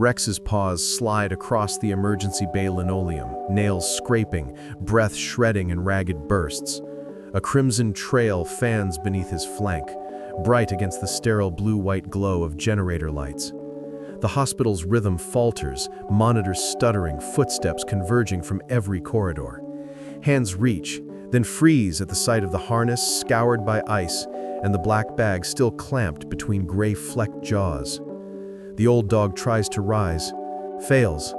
Rex's paws slide across the emergency bay linoleum, nails scraping, breath shredding in ragged bursts. A crimson trail fans beneath his flank, bright against the sterile blue-white glow of generator lights. The hospital's rhythm falters, monitors stuttering, footsteps converging from every corridor. Hands reach, then freeze at the sight of the harness scoured by ice and the black bag still clamped between gray-flecked jaws. The old dog tries to rise, fails,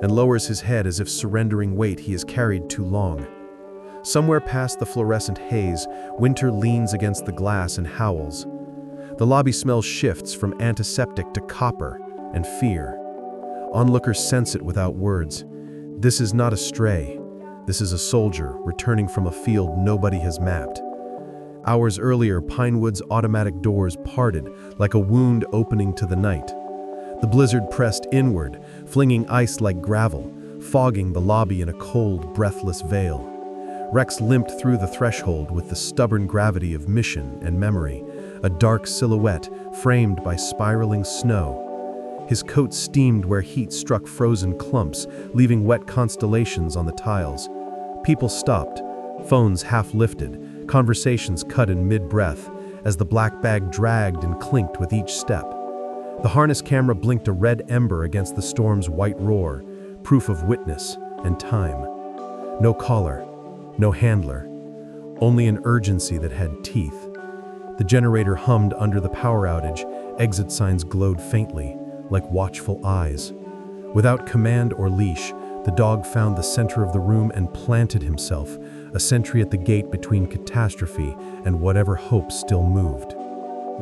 and lowers his head as if surrendering weight he has carried too long. Somewhere past the fluorescent haze, Winter leans against the glass and howls. The lobby smell shifts from antiseptic to copper and fear. Onlookers sense it without words. This is not a stray. This is a soldier returning from a field nobody has mapped. Hours earlier, Pinewood's automatic doors parted like a wound opening to the night. The blizzard pressed inward, flinging ice like gravel, fogging the lobby in a cold, breathless veil. Rex limped through the threshold with the stubborn gravity of mission and memory, a dark silhouette framed by spiraling snow. His coat steamed where heat struck frozen clumps, leaving wet constellations on the tiles. People stopped, phones half lifted, conversations cut in mid-breath, as the black bag dragged and clinked with each step. The harness camera blinked a red ember against the storm's white roar, proof of witness and time. No caller, no handler, only an urgency that had teeth. The generator hummed under the power outage, exit signs glowed faintly, like watchful eyes. Without command or leash, the dog found the center of the room and planted himself, a sentry at the gate between catastrophe and whatever hope still moved.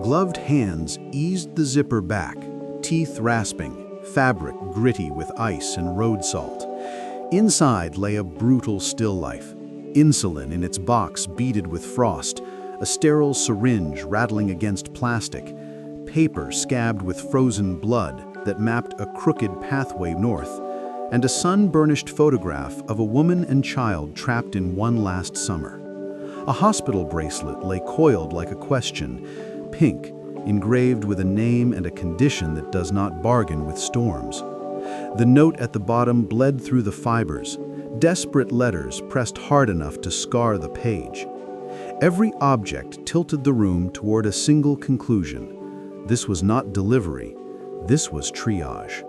Gloved hands eased the zipper back, teeth rasping, fabric gritty with ice and road salt. Inside lay a brutal still life. Insulin in its box beaded with frost, a sterile syringe rattling against plastic, paper scabbed with frozen blood that mapped a crooked pathway north, and a sun-burnished photograph of a woman and child trapped in one last summer. A hospital bracelet lay coiled like a question, pink, engraved with a name and a condition that does not bargain with storms. The note at the bottom bled through the fibers, desperate letters pressed hard enough to scar the page. Every object tilted the room toward a single conclusion. This was not delivery, this was triage.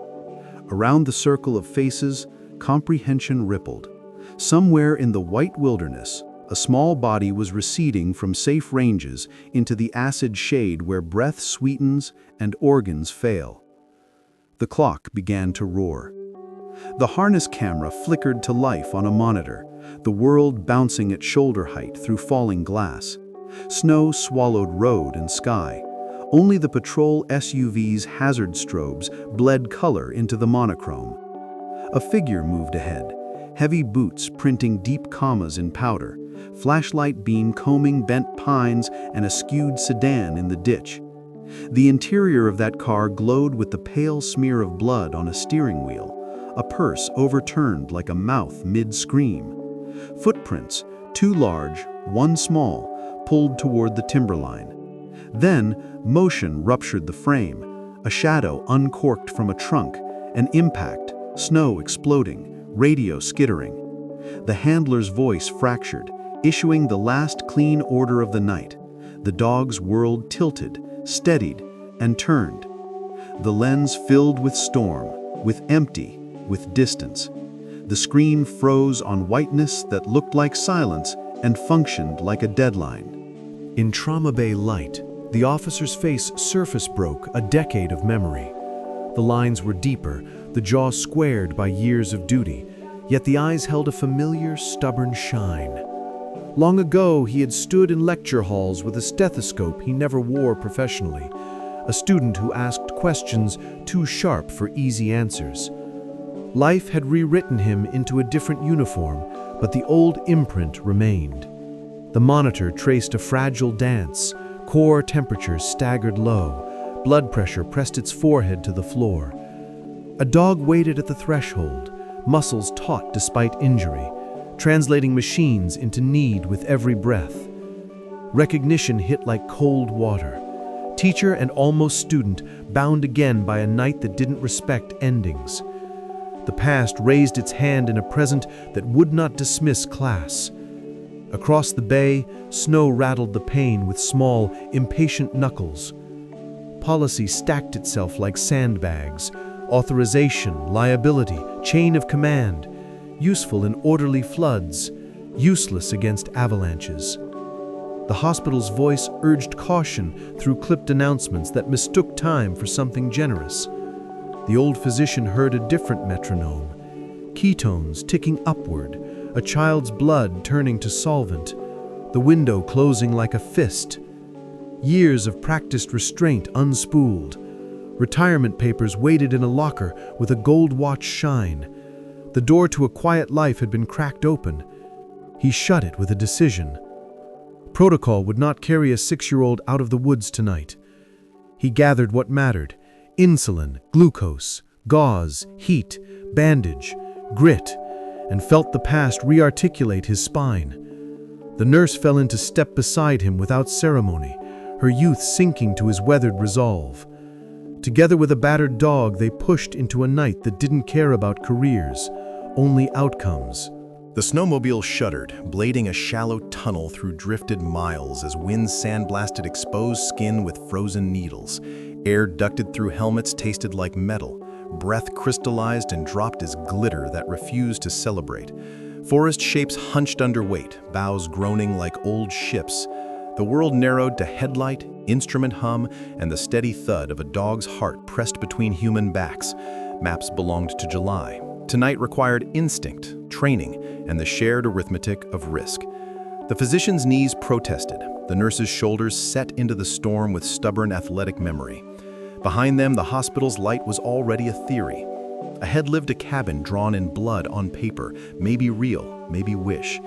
Around the circle of faces, comprehension rippled. Somewhere in the white wilderness, a small body was receding from safe ranges into the acid shade where breath sweetens and organs fail. The clock began to roar. The harness camera flickered to life on a monitor, the world bouncing at shoulder height through falling glass. Snow swallowed road and sky. Only the patrol SUV's hazard strobes bled color into the monochrome. A figure moved ahead, heavy boots printing deep commas in powder, flashlight beam combing bent pines and a skewed sedan in the ditch. The interior of that car glowed with the pale smear of blood on a steering wheel, a purse overturned like a mouth mid-scream. Footprints, two large, one small, pulled toward the timberline. Then, motion ruptured the frame, a shadow uncorked from a trunk, an impact, snow exploding, radio skittering. The handler's voice fractured, issuing the last clean order of the night. The dog's world tilted, steadied, and turned. The lens filled with storm, with empty, with distance. The screen froze on whiteness that looked like silence and functioned like a deadline. In trauma bay light, the officer's face surface broke a decade of memory. The lines were deeper, the jaw squared by years of duty, yet the eyes held a familiar, stubborn shine. Long ago, he had stood in lecture halls with a stethoscope he never wore professionally, a student who asked questions too sharp for easy answers. Life had rewritten him into a different uniform, but the old imprint remained. The monitor traced a fragile dance, core temperature staggered low, blood pressure pressed its forehead to the floor. A dog waited at the threshold, muscles taut despite injury, translating machines into need with every breath. Recognition hit like cold water. teacher and almost student, bound again by a night that didn't respect endings. The past raised its hand in a present that would not dismiss class. Across the bay, snow rattled the pane with small, impatient knuckles. Policy stacked itself like sandbags, authorization, liability, chain of command, useful in orderly floods, useless against avalanches. The hospital's voice urged caution through clipped announcements that mistook time for something generous. The old physician heard a different metronome, ketones ticking upward, a child's blood turning to solvent, the window closing like a fist. Years of practiced restraint unspooled. Retirement papers waited in a locker with a gold watch shine. The door to a quiet life had been cracked open. He shut it with a decision. Protocol would not carry a 6-year-old out of the woods tonight. He gathered what mattered: insulin, glucose, gauze, heat, bandage, grit, and felt the past re-articulate his spine. The nurse fell into step beside him without ceremony, her youth sinking to his weathered resolve. Together with a battered dog, they pushed into a night that didn't care about careers, only outcomes. The snowmobile shuddered, blading a shallow tunnel through drifted miles as wind sandblasted exposed skin with frozen needles. Air ducted through helmets tasted like metal. Breath crystallized and dropped as glitter that refused to celebrate. Forest shapes hunched under weight, boughs groaning like old ships. The world narrowed to headlight, instrument hum, and the steady thud of a dog's heart pressed between human backs. Maps belonged to July. Tonight required instinct, training, and the shared arithmetic of risk. The physician's knees protested, the nurse's shoulders set into the storm with stubborn athletic memory. Behind them, the hospital's light was already a theory. Ahead lived a cabin drawn in blood on paper, maybe real, maybe wish.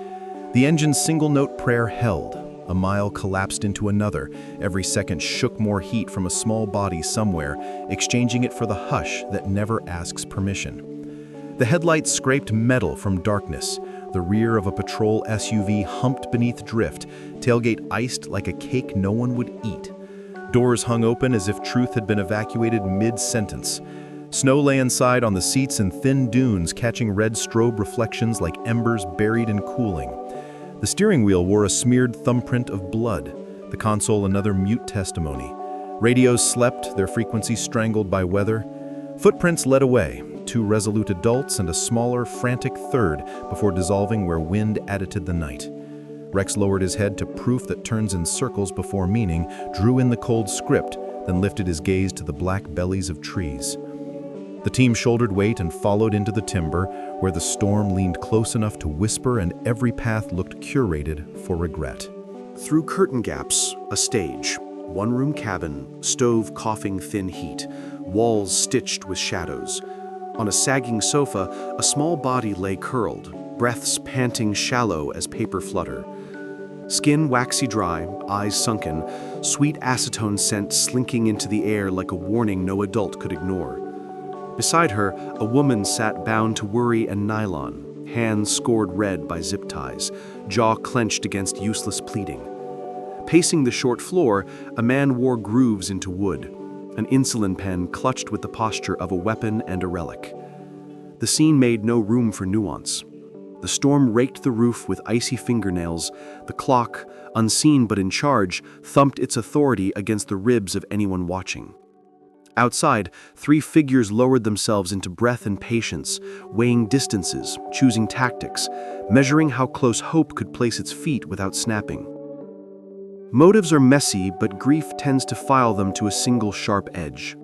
The engine's single-note prayer held. A mile collapsed into another. Every second shook more heat from a small body somewhere, exchanging it for the hush that never asks permission. The headlights scraped metal from darkness. The rear of a patrol SUV humped beneath drift, tailgate iced like a cake no one would eat. Doors hung open as if truth had been evacuated mid-sentence. Snow lay inside on the seats in thin dunes, catching red strobe reflections like embers buried in cooling. The steering wheel wore a smeared thumbprint of blood, the console another mute testimony. Radios slept, their frequencies strangled by weather. Footprints led away, 2 resolute adults and a smaller, frantic third before dissolving where wind edited the night. Rex lowered his head to proof that turns in circles before meaning, drew in the cold script, then lifted his gaze to the black bellies of trees. The team shouldered weight and followed into the timber, where the storm leaned close enough to whisper and every path looked curated for regret. Through curtain gaps, a stage, one-room cabin, stove coughing thin heat, walls stitched with shadows. On a sagging sofa, a small body lay curled, breaths panting shallow as paper flutter. Skin waxy dry, eyes sunken, sweet acetone scent slinking into the air like a warning no adult could ignore. Beside her, a woman sat bound to worry and nylon, hands scored red by zip ties, jaw clenched against useless pleading. Pacing the short floor, a man wore grooves into wood, an insulin pen clutched with the posture of a weapon and a relic. The scene made no room for nuance. The storm raked the roof with icy fingernails. The clock, unseen but in charge, thumped its authority against the ribs of anyone watching. Outside, 3 figures lowered themselves into breath and patience, weighing distances, choosing tactics, measuring how close hope could place its feet without snapping. Motives are messy, but grief tends to file them to a single sharp edge.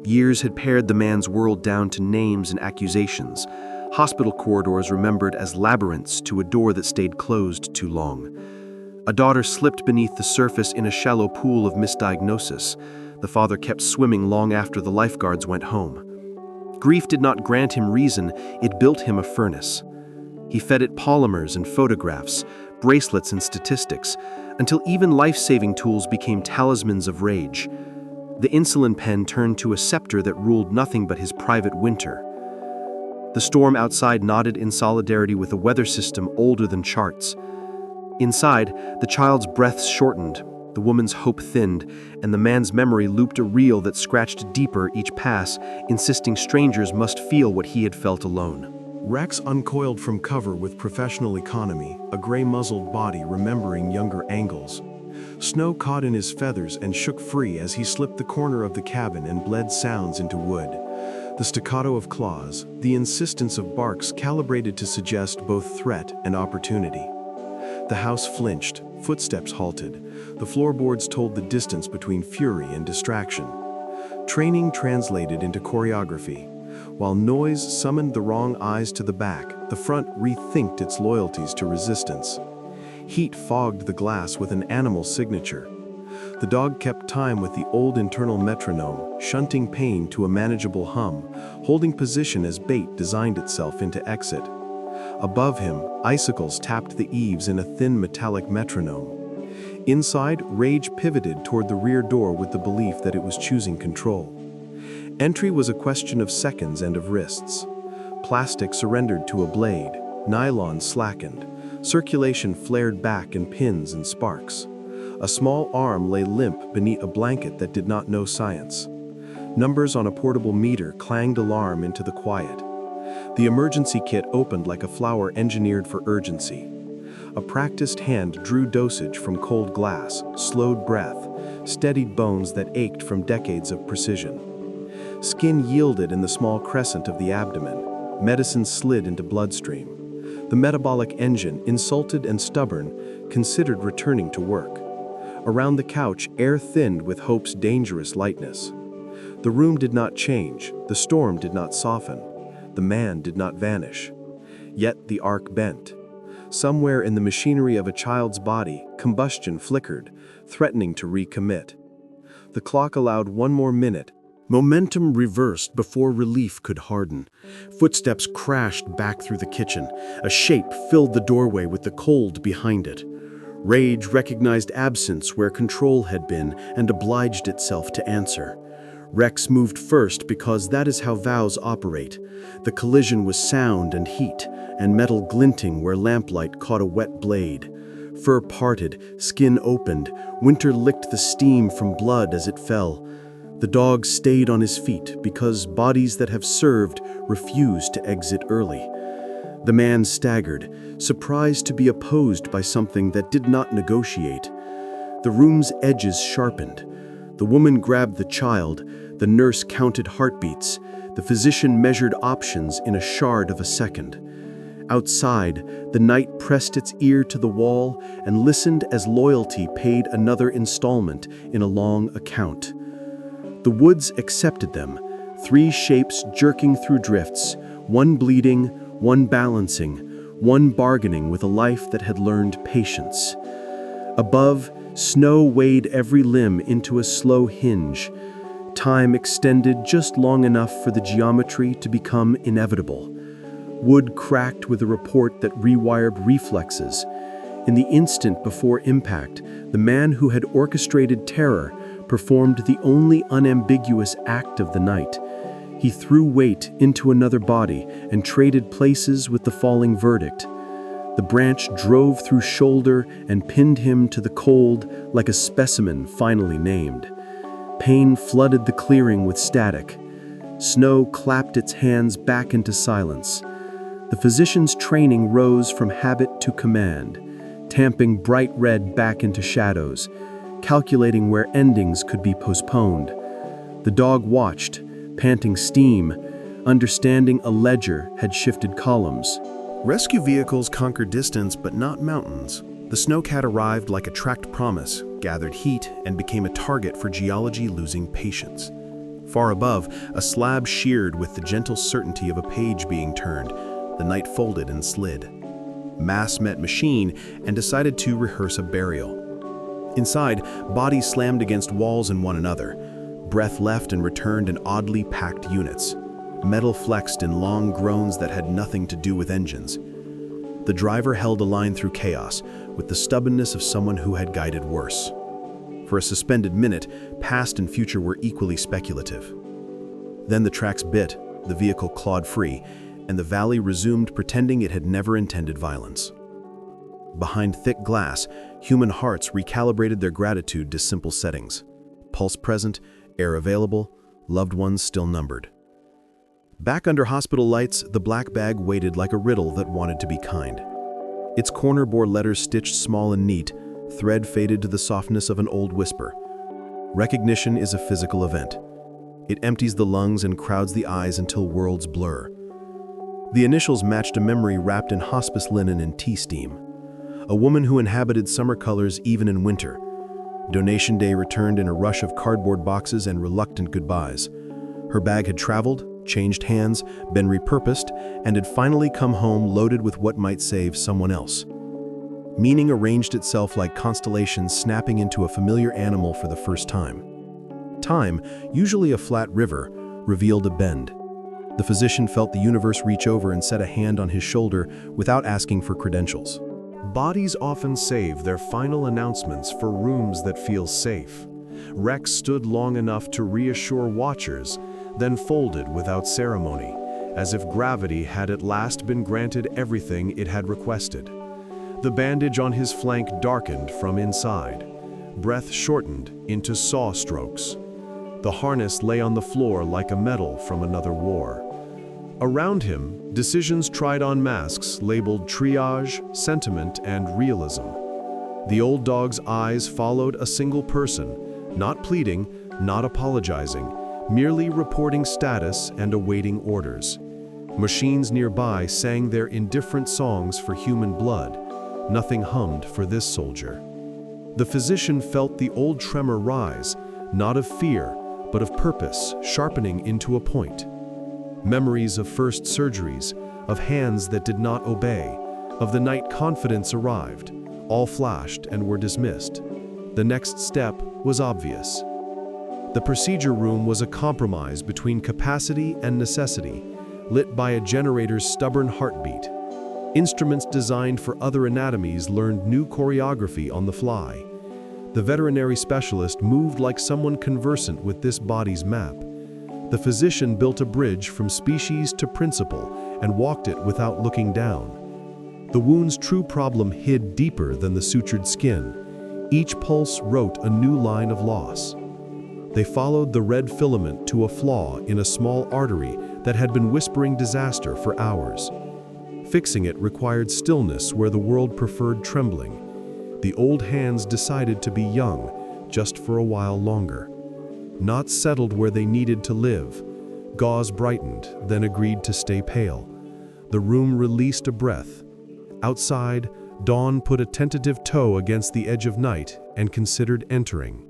Years had pared the man's world down to names and accusations, hospital corridors remembered as labyrinths to a door that stayed closed too long. A daughter slipped beneath the surface in a shallow pool of misdiagnosis. The father kept swimming long after the lifeguards went home. Grief did not grant him reason, it built him a furnace. He fed it polymers and photographs, bracelets and statistics, until even life-saving tools became talismans of rage. The insulin pen turned to a scepter that ruled nothing but his private winter. The storm outside nodded in solidarity with a weather system older than charts. Inside, the child's breaths shortened. The woman's hope thinned, and the man's memory looped a reel that scratched deeper each pass, insisting strangers must feel what he had felt alone. Rex uncoiled from cover with professional economy, a gray-muzzled body remembering younger angles. Snow caught in his feathers and shook free as he slipped the corner of the cabin and bled sounds into wood. The staccato of claws, the insistence of barks calibrated to suggest both threat and opportunity. The house flinched, footsteps halted. The floorboards told the distance between fury and distraction. Training translated into choreography. While noise summoned the wrong eyes to the back, the front rethinked its loyalties to resistance. Heat fogged the glass with an animal signature. The dog kept time with the old internal metronome, shunting pain to a manageable hum, holding position as bait designed itself into exit. Above him, icicles tapped the eaves in a thin metallic metronome. Inside, rage pivoted toward the rear door with the belief that it was choosing control. Entry was a question of seconds and of wrists. Plastic surrendered to a blade, nylon slackened, circulation flared back in pins and sparks. A small arm lay limp beneath a blanket that did not know science. Numbers on a portable meter clanged alarm into the quiet. The emergency kit opened like a flower engineered for urgency. A practiced hand drew dosage from cold glass, slowed breath, steadied bones that ached from decades of precision. Skin yielded in the small crescent of the abdomen. Medicine slid into bloodstream. The metabolic engine, insulted and stubborn, considered returning to work. Around the couch, air thinned with hope's dangerous lightness. The room did not change. The storm did not soften. The man did not vanish. Yet the arc bent. Somewhere in the machinery of a child's body, combustion flickered, threatening to recommit. The clock allowed one more minute. Momentum reversed before relief could harden. Footsteps crashed back through the kitchen. A shape filled the doorway with the cold behind it. Rage recognized absence where control had been and obliged itself to answer. Rex moved first because that is how vows operate. The collision was sound and heat, and metal glinting where lamplight caught a wet blade. Fur parted, skin opened, winter licked the steam from blood as it fell. The dog stayed on his feet because bodies that have served refuse to exit early. The man staggered, surprised to be opposed by something that did not negotiate. The room's edges sharpened. The woman grabbed the child, the nurse counted heartbeats, the physician measured options in a shard of a second. Outside, the night pressed its ear to the wall and listened as loyalty paid another installment in a long account. The woods accepted them, 3 shapes jerking through drifts, one bleeding, one balancing, one bargaining with a life that had learned patience. Above, snow weighed every limb into a slow hinge. Time extended just long enough for the geometry to become inevitable. Wood cracked with a report that rewired reflexes. In the instant before impact, the man who had orchestrated terror performed the only unambiguous act of the night. He threw weight into another body and traded places with the falling verdict. The branch drove through shoulder and pinned him to the cold like a specimen finally named. Pain flooded the clearing with static. Snow clapped its hands back into silence. The physician's training rose from habit to command, tamping bright red back into shadows, calculating where endings could be postponed. The dog watched, panting steam, understanding a ledger had shifted columns. Rescue vehicles conquer distance but not mountains. The snowcat arrived like a tracked promise, gathered heat, and became a target for geology losing patience. Far above, a slab sheared with the gentle certainty of a page being turned. The night folded and slid. Mass met machine and decided to rehearse a burial. Inside, bodies slammed against walls and one another. Breath left and returned in oddly packed units. Metal flexed in long groans that had nothing to do with engines. The driver held a line through chaos, with the stubbornness of someone who had guided worse. For a suspended minute, past and future were equally speculative. Then the tracks bit, the vehicle clawed free, and the valley resumed pretending it had never intended violence. Behind thick glass, human hearts recalibrated their gratitude to simple settings. Pulse present, air available, loved ones still numbered. Back under hospital lights, the black bag waited like a riddle that wanted to be kind. Its corner bore letters stitched small and neat, thread faded to the softness of an old whisper. Recognition is a physical event. It empties the lungs and crowds the eyes until worlds blur. The initials matched a memory wrapped in hospice linen and tea steam. A woman who inhabited summer colors even in winter. Donation day returned in a rush of cardboard boxes and reluctant goodbyes. Her bag had traveled, changed hands, been repurposed, and had finally come home loaded with what might save someone else. Meaning arranged itself like constellations snapping into a familiar animal for the first time. Time, usually a flat river, revealed a bend. The physician felt the universe reach over and set a hand on his shoulder without asking for credentials. Bodies often save their final announcements for rooms that feel safe. Rex stood long enough to reassure watchers, then folded without ceremony, as if gravity had at last been granted everything it had requested. The bandage on his flank darkened from inside. Breath shortened into saw strokes. The harness lay on the floor like a medal from another war. Around him, decisions tried on masks labeled triage, sentiment, and realism. The old dog's eyes followed a single person, not pleading, not apologizing, merely reporting status and awaiting orders. Machines nearby sang their indifferent songs for human blood. Nothing hummed for this soldier. The physician felt the old tremor rise, not of fear, but of purpose, sharpening into a point. Memories of first surgeries, of hands that did not obey, of the night confidence arrived, all flashed and were dismissed. The next step was obvious. The procedure room was a compromise between capacity and necessity, lit by a generator's stubborn heartbeat. Instruments designed for other anatomies learned new choreography on the fly. The veterinary specialist moved like someone conversant with this body's map. The physician built a bridge from species to principle and walked it without looking down. The wound's true problem hid deeper than the sutured skin. Each pulse wrote a new line of loss. They followed the red filament to a flaw in a small artery that had been whispering disaster for hours. Fixing it required stillness where the world preferred trembling. The old hands decided to be young, just for a while longer. Not settled where they needed to live. Gauze brightened, then agreed to stay pale. The room released a breath. Outside, dawn put a tentative toe against the edge of night and considered entering.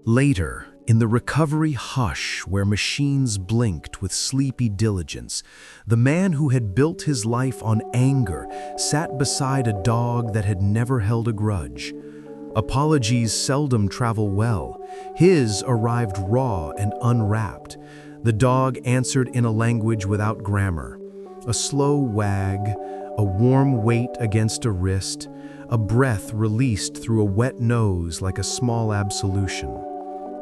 Later, in the recovery hush where machines blinked with sleepy diligence, the man who had built his life on anger sat beside a dog that had never held a grudge. Apologies seldom travel well. His arrived raw and unwrapped. The dog answered in a language without grammar. A slow wag, a warm weight against a wrist, a breath released through a wet nose like a small absolution.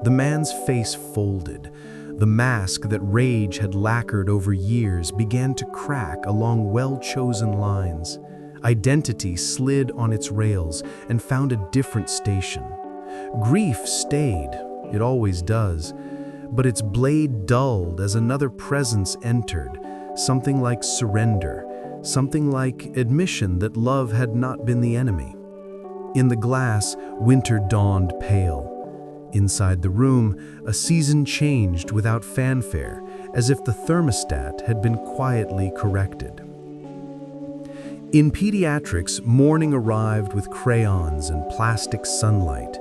The man's face folded. The mask that rage had lacquered over years began to crack along well-chosen lines. Identity slid on its rails and found a different station. Grief stayed, it always does, but its blade dulled as another presence entered, something like surrender, something like admission that love had not been the enemy. In the glass, winter dawned pale. Inside the room, a season changed without fanfare, as if the thermostat had been quietly corrected. In pediatrics, morning arrived with crayons and plastic sunlight.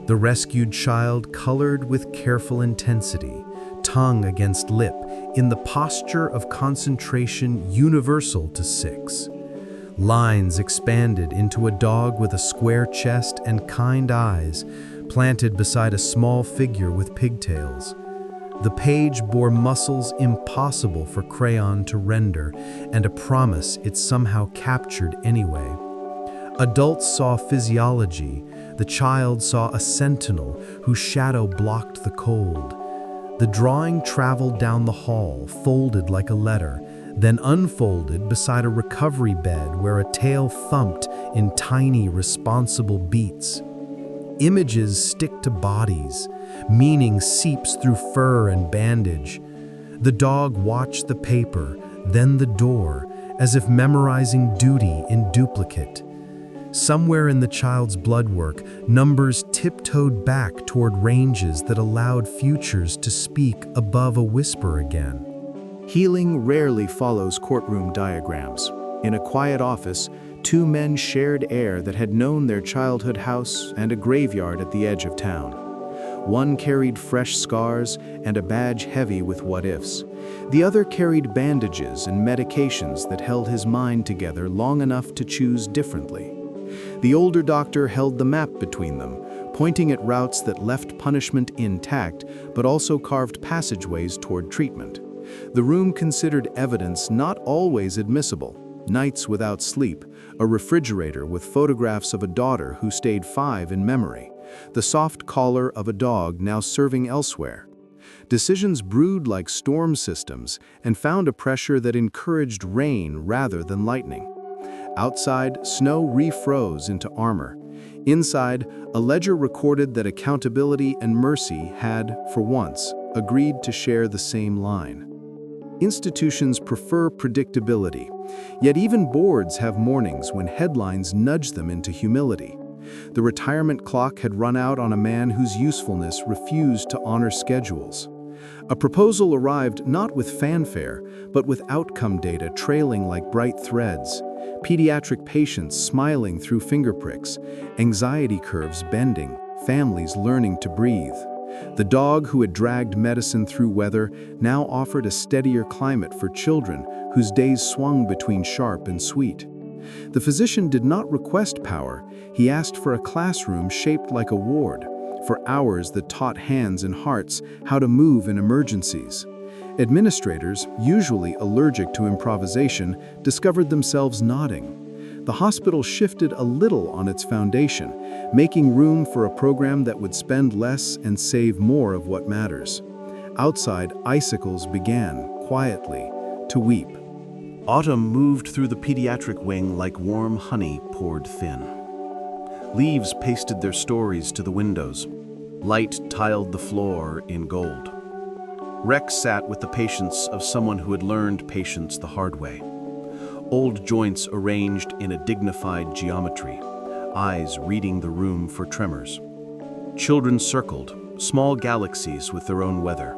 The rescued child colored with careful intensity, tongue against lip, in the posture of concentration universal to 6. Lines expanded into a dog with a square chest and kind eyes, planted beside a small figure with pigtails. The page bore muscles impossible for crayon to render and a promise it somehow captured anyway. Adults saw physiology. The child saw a sentinel whose shadow blocked the cold. The drawing traveled down the hall, folded like a letter, then unfolded beside a recovery bed where a tail thumped in tiny, responsible beats. Images stick to bodies, meaning seeps through fur and bandage. The dog watched the paper, then the door, as if memorizing duty in duplicate. Somewhere in the child's bloodwork, numbers tiptoed back toward ranges that allowed futures to speak above a whisper again. Healing rarely follows courtroom diagrams. In a quiet office, two men shared air that had known their childhood house and a graveyard at the edge of town. One carried fresh scars and a badge heavy with what-ifs. The other carried bandages and medications that held his mind together long enough to choose differently. The older doctor held the map between them, pointing at routes that left punishment intact but also carved passageways toward treatment. The room considered evidence not always admissible. Nights without sleep, a refrigerator with photographs of a daughter who stayed 5 in memory, the soft collar of a dog now serving elsewhere. Decisions brewed like storm systems and found a pressure that encouraged rain rather than lightning. Outside, snow refroze into armor. Inside, a ledger recorded that accountability and mercy had, for once, agreed to share the same line. Institutions prefer predictability, yet even boards have mornings when headlines nudge them into humility. The retirement clock had run out on a man whose usefulness refused to honor schedules. A proposal arrived not with fanfare, but with outcome data trailing like bright threads, pediatric patients smiling through finger pricks, anxiety curves bending, families learning to breathe. The dog who had dragged medicine through weather now offered a steadier climate for children whose days swung between sharp and sweet. The physician did not request power. He asked for a classroom shaped like a ward, for hours that taught hands and hearts how to move in emergencies. Administrators, usually allergic to improvisation, discovered themselves nodding. The hospital shifted a little on its foundation, making room for a program that would spend less and save more of what matters. Outside, icicles began, quietly, to weep. Autumn moved through the pediatric wing like warm honey poured thin. Leaves pasted their stories to the windows. Light tiled the floor in gold. Rex sat with the patience of someone who had learned patience the hard way. Old joints arranged in a dignified geometry, eyes reading the room for tremors. Children circled, small galaxies with their own weather.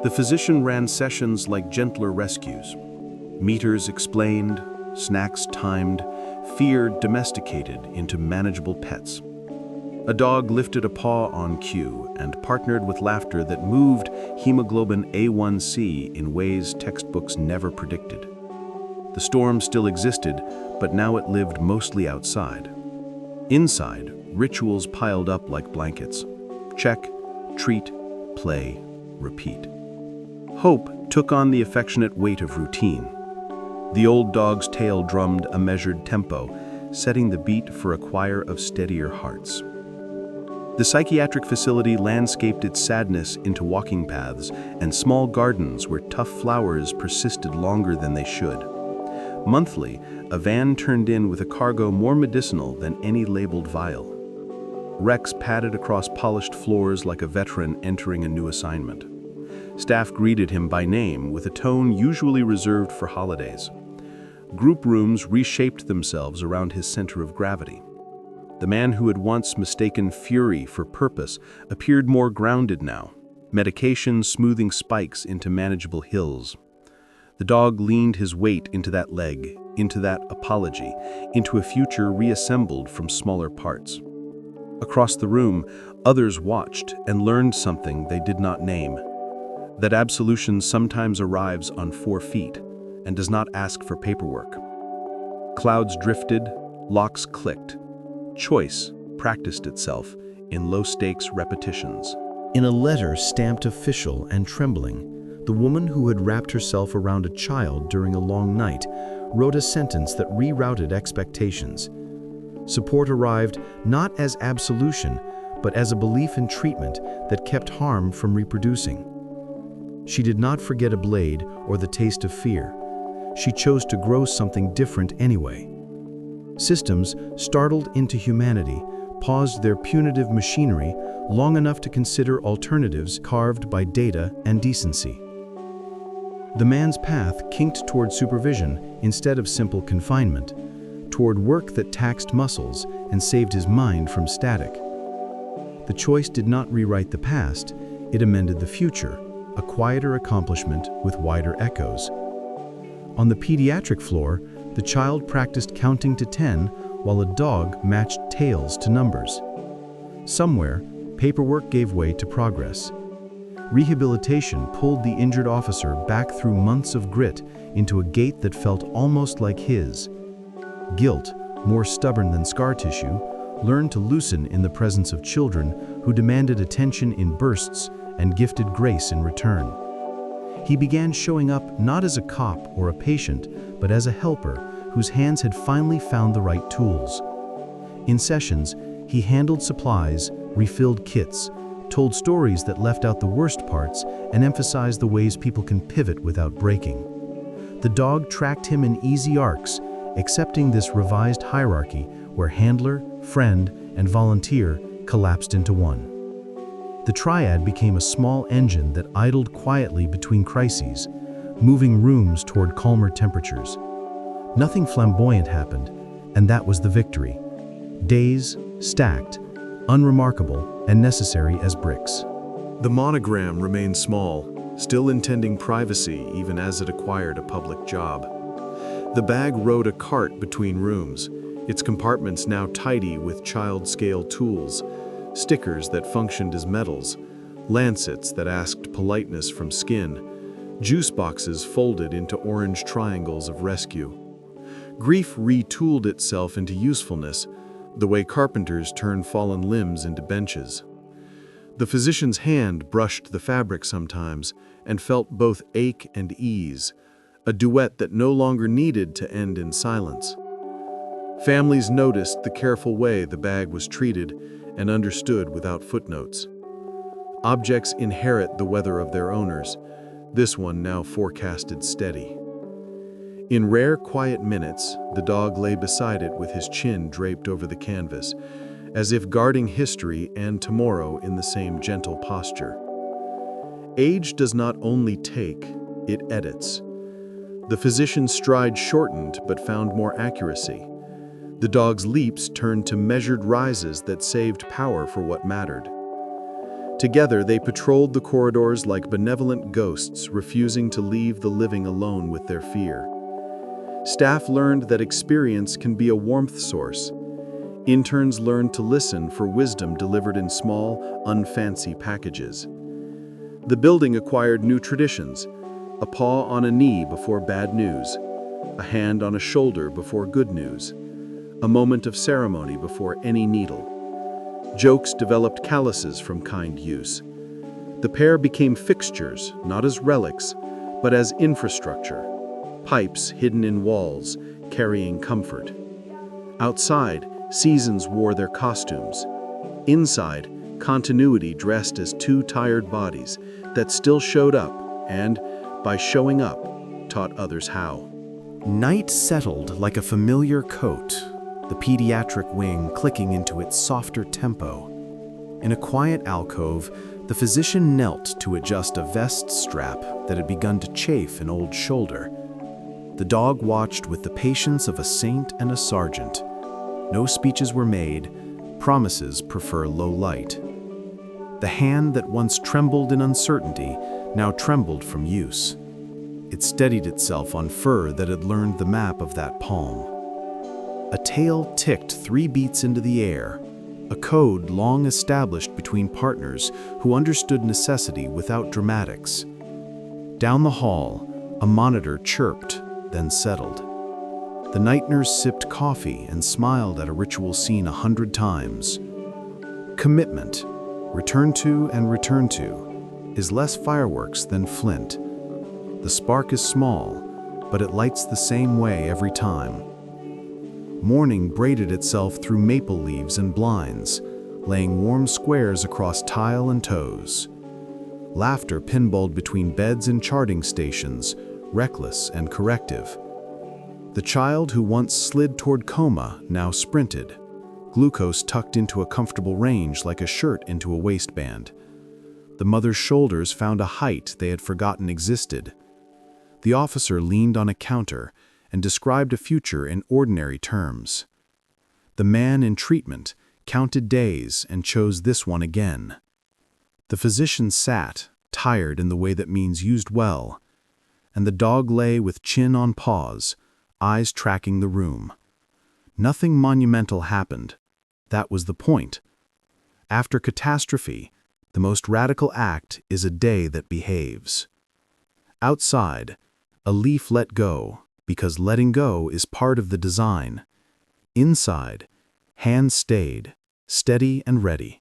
The physician ran sessions like gentler rescues. Meters explained, snacks timed, fear domesticated into manageable pets. A dog lifted a paw on cue and partnered with laughter that moved hemoglobin A1C in ways textbooks never predicted. The storm still existed, but now it lived mostly outside. Inside, rituals piled up like blankets. Check, treat, play, repeat. Hope took on the affectionate weight of routine. The old dog's tail drummed a measured tempo, setting the beat for a choir of steadier hearts. The psychiatric facility landscaped its sadness into walking paths and small gardens where tough flowers persisted longer than they should. Monthly, a van turned in with a cargo more medicinal than any labeled vial. Rex padded across polished floors like a veteran entering a new assignment. Staff greeted him by name with a tone usually reserved for holidays. Group rooms reshaped themselves around his center of gravity. The man who had once mistaken fury for purpose appeared more grounded now, medication smoothing spikes into manageable hills. The dog leaned his weight into that leg, into that apology, into a future reassembled from smaller parts. Across the room, others watched and learned something they did not name. That absolution sometimes arrives on 4 feet and does not ask for paperwork. Clouds drifted, locks clicked. Choice practiced itself in low-stakes repetitions. In a letter stamped official and trembling, the woman who had wrapped herself around a child during a long night wrote a sentence that rerouted expectations. Support arrived not as absolution, but as a belief in treatment that kept harm from reproducing. She did not forget a blade or the taste of fear. she chose to grow something different anyway. Systems, startled into humanity, paused their punitive machinery long enough to consider alternatives carved by data and decency. The man's path kinked toward supervision instead of simple confinement, toward work that taxed muscles and saved his mind from static. The choice did not rewrite the past, it amended the future, a quieter accomplishment with wider echoes. On the pediatric floor, the child practiced counting to 10 while a dog matched tails to numbers. Somewhere, paperwork gave way to progress. Rehabilitation pulled the injured officer back through months of grit into a gait that felt almost like his. Guilt, more stubborn than scar tissue, learned to loosen in the presence of children who demanded attention in bursts and gifted grace in return. He began showing up not as a cop or a patient, but as a helper whose hands had finally found the right tools. In sessions, he handled supplies, refilled kits, told stories that left out the worst parts and emphasized the ways people can pivot without breaking. The dog tracked him in easy arcs, accepting this revised hierarchy where handler, friend, and volunteer collapsed into one. The triad became a small engine that idled quietly between crises, moving rooms toward calmer temperatures. Nothing flamboyant happened, and that was the victory. Days, stacked, unremarkable, and necessary as bricks. The monogram remained small, still intending privacy even as it acquired a public job. The bag rode a cart between rooms, its compartments now tidy with child-scale tools, stickers that functioned as medals, lancets that asked politeness from skin, juice boxes folded into orange triangles of rescue. Grief retooled itself into usefulness, the way carpenters turn fallen limbs into benches. The physician's hand brushed the fabric sometimes and felt both ache and ease, a duet that no longer needed to end in silence. Families noticed the careful way the bag was treated and understood without footnotes. Objects inherit the weather of their owners. This one now forecasted steady. In rare, quiet minutes, the dog lay beside it with his chin draped over the canvas, as if guarding history and tomorrow in the same gentle posture. Age does not only take, it edits. The physician's stride shortened but found more accuracy. The dog's leaps turned to measured rises that saved power for what mattered. Together, they patrolled the corridors like benevolent ghosts, refusing to leave the living alone with their fear. Staff learned that experience can be a warmth source. Interns learned to listen for wisdom delivered in small, unfancy packages. The building acquired new traditions: a paw on a knee before bad news, a hand on a shoulder before good news, a moment of ceremony before any needle. Jokes developed calluses from kind use. The pair became fixtures, not as relics, but as infrastructure. Pipes hidden in walls, carrying comfort. Outside, seasons wore their costumes. Inside, continuity dressed as two tired bodies that still showed up and, by showing up, taught others how. Night settled like a familiar coat, the pediatric wing clicking into its softer tempo. In a quiet alcove, the physician knelt to adjust a vest strap that had begun to chafe an old shoulder. The dog watched with the patience of a saint and a sergeant. No speeches were made, promises prefer low light. The hand that once trembled in uncertainty now trembled from use. It steadied itself on fur that had learned the map of that palm. A tail ticked 3 beats into the air, a code long established between partners who understood necessity without dramatics. Down the hall, a monitor chirped, then settled. The night nurse sipped coffee and smiled at a ritual seen 100 times. Commitment, return to and return to, is less fireworks than flint. The spark is small, but it lights the same way every time. Morning braided itself through maple leaves and blinds, laying warm squares across tile and toes. Laughter pinballed between beds and charting stations, reckless and corrective. The child who once slid toward coma now sprinted, glucose tucked into a comfortable range like a shirt into a waistband. The mother's shoulders found a height they had forgotten existed. The officer leaned on a counter and described a future in ordinary terms. The man in treatment counted days and chose this one again. The physician sat, tired in the way that means used well, and the dog lay with chin on paws, eyes tracking the room. Nothing monumental happened. That was the point. After catastrophe, the most radical act is a day that behaves. Outside, a leaf let go, because letting go is part of the design. Inside, hands stayed, steady and ready.